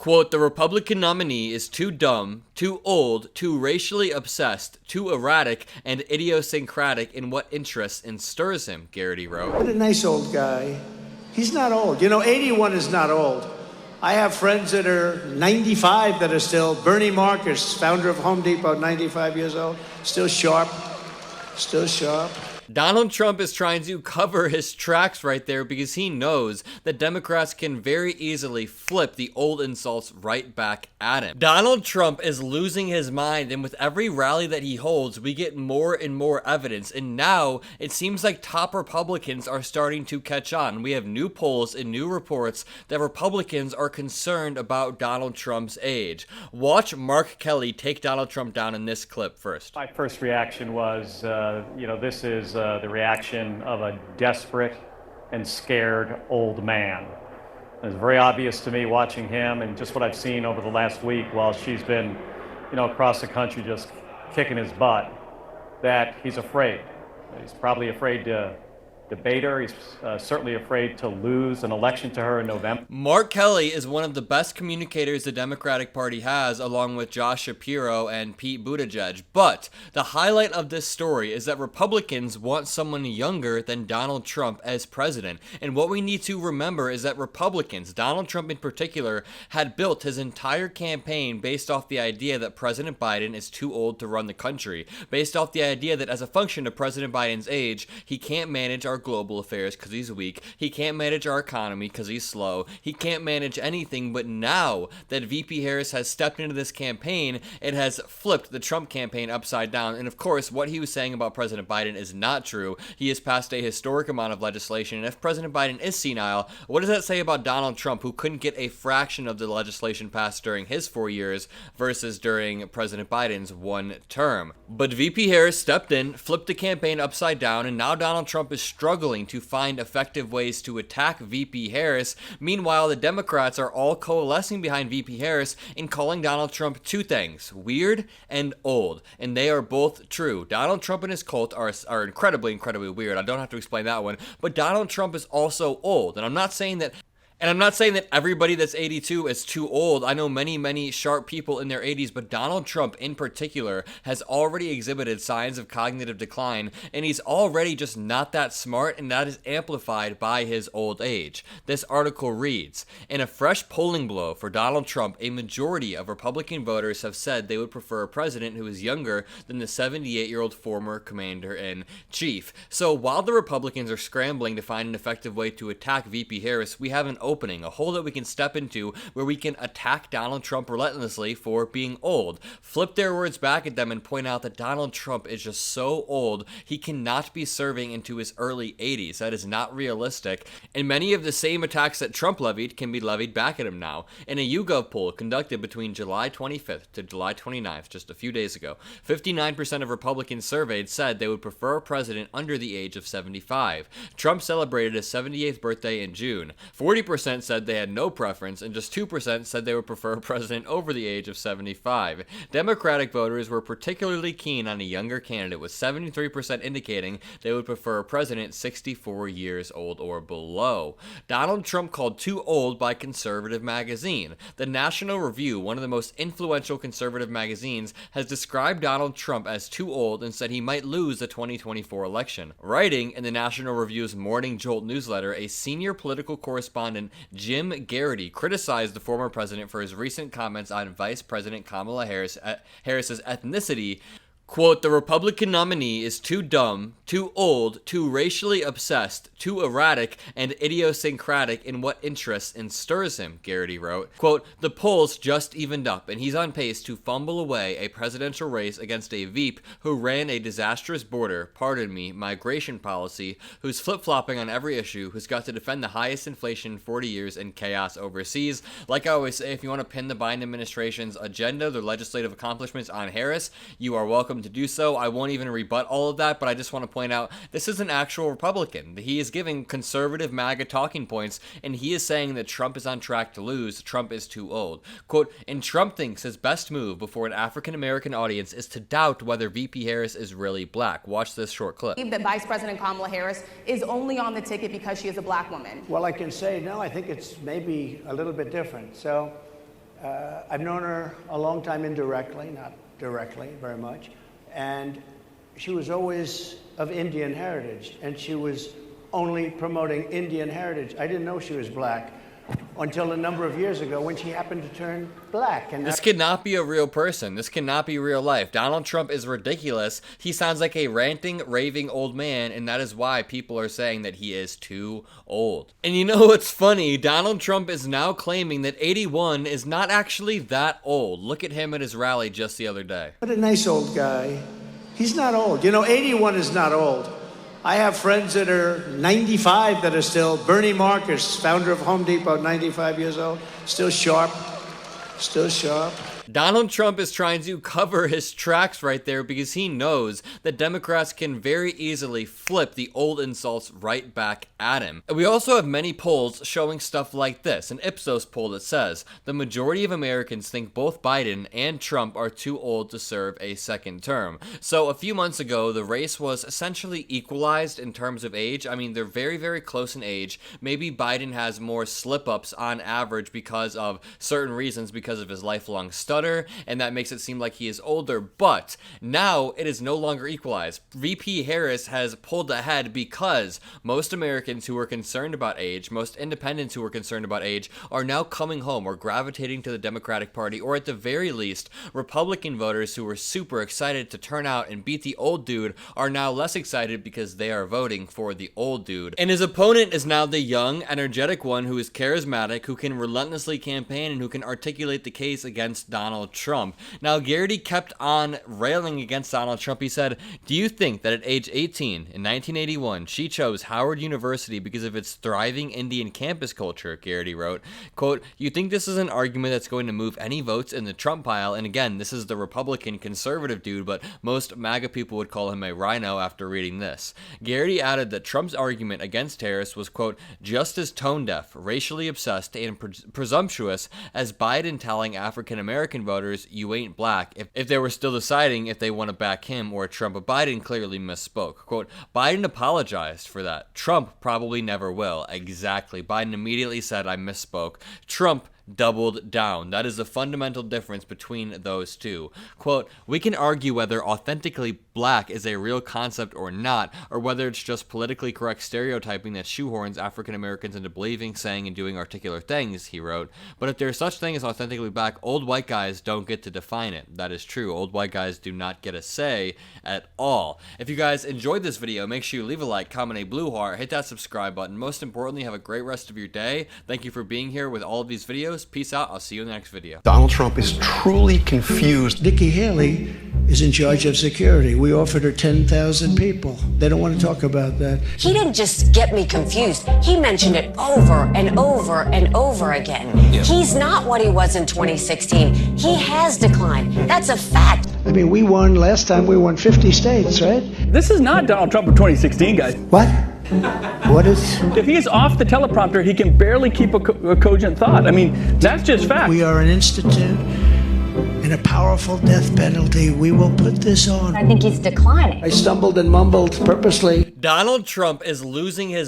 Quote, the Republican nominee is too dumb, too old, too racially obsessed, too erratic, and idiosyncratic in what interests and stirs him, Garrity wrote. What a nice old guy. He's not old. You know, 81 is not old. I have friends that are 95 that are still. Bernie Marcus, founder of Home Depot, 95 years old, still sharp, still sharp. Donald Trump is trying to cover his tracks right there because he knows that Democrats can very easily flip the old insults right back at him. Donald Trump is losing his mind, and with every rally that he holds, we get more and more evidence. And now it seems like top Republicans are starting to catch on. We have new polls and new reports that Republicans are concerned about Donald Trump's age. Watch Mark Kelly take Donald Trump down in this clip first. My first reaction was, this is the reaction of a desperate and scared old man. It's very obvious to me watching him and just what I've seen over the last week while she's been, across the country just kicking his butt, that he's afraid. He's probably afraid to debate her. He's certainly afraid to lose an election to her in November. Mark Kelly is one of the best communicators the Democratic Party has, along with Josh Shapiro and Pete Buttigieg. But the highlight of this story is that Republicans want someone younger than Donald Trump as president. And what we need to remember is that Republicans, Donald Trump in particular, had built his entire campaign based off the idea that President Biden is too old to run the country, based off the idea that as a function of President Biden's age, he can't manage our global affairs because he's weak. He can't manage our economy because he's slow. He can't manage anything. But now that VP Harris has stepped into this campaign, it has flipped the Trump campaign upside down. And of course, what he was saying about President Biden is not true. He has passed a historic amount of legislation. And if President Biden is senile, what does that say about Donald Trump, who couldn't get a fraction of the legislation passed during his 4 years versus during President Biden's 1 term? But VP Harris stepped in, flipped the campaign upside down, and now Donald Trump is struggling to find effective ways to attack VP Harris. Meanwhile, the Democrats are all coalescing behind VP Harris in calling Donald Trump two things: weird and old. And they are both true. Donald Trump and his cult are incredibly, incredibly weird. I don't have to explain that one. But Donald Trump is also old. And I'm not saying that everybody that's 82 is too old. I know many, many sharp people in their 80s, but Donald Trump in particular has already exhibited signs of cognitive decline, and he's already just not that smart, and that is amplified by his old age. This article reads, in a fresh polling blow for Donald Trump, a majority of Republican voters have said they would prefer a president who is younger than the 78-year-old former commander-in-chief. So while the Republicans are scrambling to find an effective way to attack VP Harris, we have an opening, a hole that we can step into where we can attack Donald Trump relentlessly for being old, flip their words back at them, and point out that Donald Trump is just so old he cannot be serving into his early 80s. That is not realistic, and many of the same attacks that Trump levied can be levied back at him now. In a YouGov poll conducted between July 25th to July 29th, just a few days ago, 59% of Republicans surveyed said they would prefer a president under the age of 75. Trump celebrated his 78th birthday in June. 40% said they had no preference, and just 2% said they would prefer a president over the age of 75. Democratic voters were particularly keen on a younger candidate, with 73% indicating they would prefer a president 64 years old or below. Donald Trump called too old by Conservative magazine. The National Review, one of the most influential conservative magazines, has described Donald Trump as too old and said he might lose the 2024 election. Writing in the National Review's Morning Jolt newsletter, a senior political correspondent, Jim Garrity, criticized the former president for his recent comments on Vice President Kamala Harris's ethnicity. Quote, the Republican nominee is too dumb, too old, too racially obsessed, too erratic, and idiosyncratic in what interests and stirs him, Garrity wrote. Quote, the polls just evened up, and he's on pace to fumble away a presidential race against a Veep who ran a disastrous migration policy, who's flip-flopping on every issue, who's got to defend the highest inflation in 40 years and chaos overseas. Like I always say, if you want to pin the Biden administration's agenda, their legislative accomplishments on Harris, you are welcome to do so. I won't even rebut all of that, but I just want to point out this is an actual Republican. He is giving conservative MAGA talking points, and he is saying that Trump is on track to lose. Trump is too old. Quote, and Trump thinks his best move before an African-American audience is to doubt whether VP Harris is really black. Watch this short clip. That Vice President Kamala Harris is only on the ticket because she is a black woman. Well, I can say no, I think it's maybe a little bit different. So I've known her a long time indirectly, not directly very much, and she was always of Indian heritage, and she was only promoting Indian heritage. I didn't know she was black until a number of years ago when she happened to turn black. And this cannot be a real person. This cannot be real life. Donald Trump is ridiculous. He sounds like a ranting, raving old man, and that is why people are saying that he is too old. And you know what's funny? Donald Trump is now claiming that 81 is not actually that old. Look at him at his rally just the other day. What a nice old guy. He's not old. You know, 81 is not old. I have friends that are 95 that are still, Bernie Marcus, founder of Home Depot, 95 years old, still sharp, still sharp. Donald Trump is trying to cover his tracks right there because he knows that Democrats can very easily flip the old insults right back at him. And we also have many polls showing stuff like this. An Ipsos poll that says the majority of Americans think both Biden and Trump are too old to serve a second term. So a few months ago, the race was essentially equalized in terms of age. I mean, they're very, very close in age. Maybe Biden has more slip-ups on average because of certain reasons, because of his lifelong stutter, and that makes it seem like he is older, but now it is no longer equalized. VP Harris has pulled ahead because most Americans who are concerned about age, most independents who are concerned about age, are now coming home or gravitating to the Democratic Party, or at the very least, Republican voters who were super excited to turn out and beat the old dude are now less excited because they are voting for the old dude. And his opponent is now the young, energetic one who is charismatic, who can relentlessly campaign, and who can articulate the case against Donald Trump. Now, Garrity kept on railing against Donald Trump. He said, "Do you think that at age 18 in 1981, she chose Howard University because of its thriving Indian campus culture?" Garrity wrote, quote, "You think this is an argument that's going to move any votes in the Trump pile?" And again, this is the Republican conservative dude, but most MAGA people would call him a rhino after reading this. Garrity added that Trump's argument against Harris was, quote, "just as tone-deaf, racially obsessed, and presumptuous as Biden telling African American voters, 'You ain't black,' if they were still deciding if they want to back him or Trump." But Biden clearly misspoke. Quote, "Biden apologized for that. Trump probably never will." Exactly. Biden immediately said, "I misspoke." Trump doubled down. That is the fundamental difference between those two. Quote, "We can argue whether authentically black is a real concept or not, or whether it's just politically correct stereotyping that shoehorns African Americans into believing, saying, and doing articulate things," he wrote. "But if there's such thing as authentically black, old white guys don't get to define it." That is true. Old white guys do not get a say at all. If you guys enjoyed this video, make sure you leave a like, comment a blue heart, hit that subscribe button. Most importantly, have a great rest of your day. Thank you for being here with all of these videos. Peace out. I'll see you in the next video. Donald Trump is truly confused. Nikki Haley is in charge of security. We offered her 10,000 people. They don't want to talk about that. He didn't just get me confused. He mentioned it over and over and over again. He's not what he was in 2016. He has declined. That's a fact. I mean, we won last time, we won 50 states, right? This is not Donald Trump of 2016, guys. What? What is? If he's off the teleprompter, he can barely keep a cogent thought. I mean, that's just fact. We are an institute and a powerful death penalty. We will put this on. I think he's declining. I stumbled and mumbled purposely. Donald Trump is losing his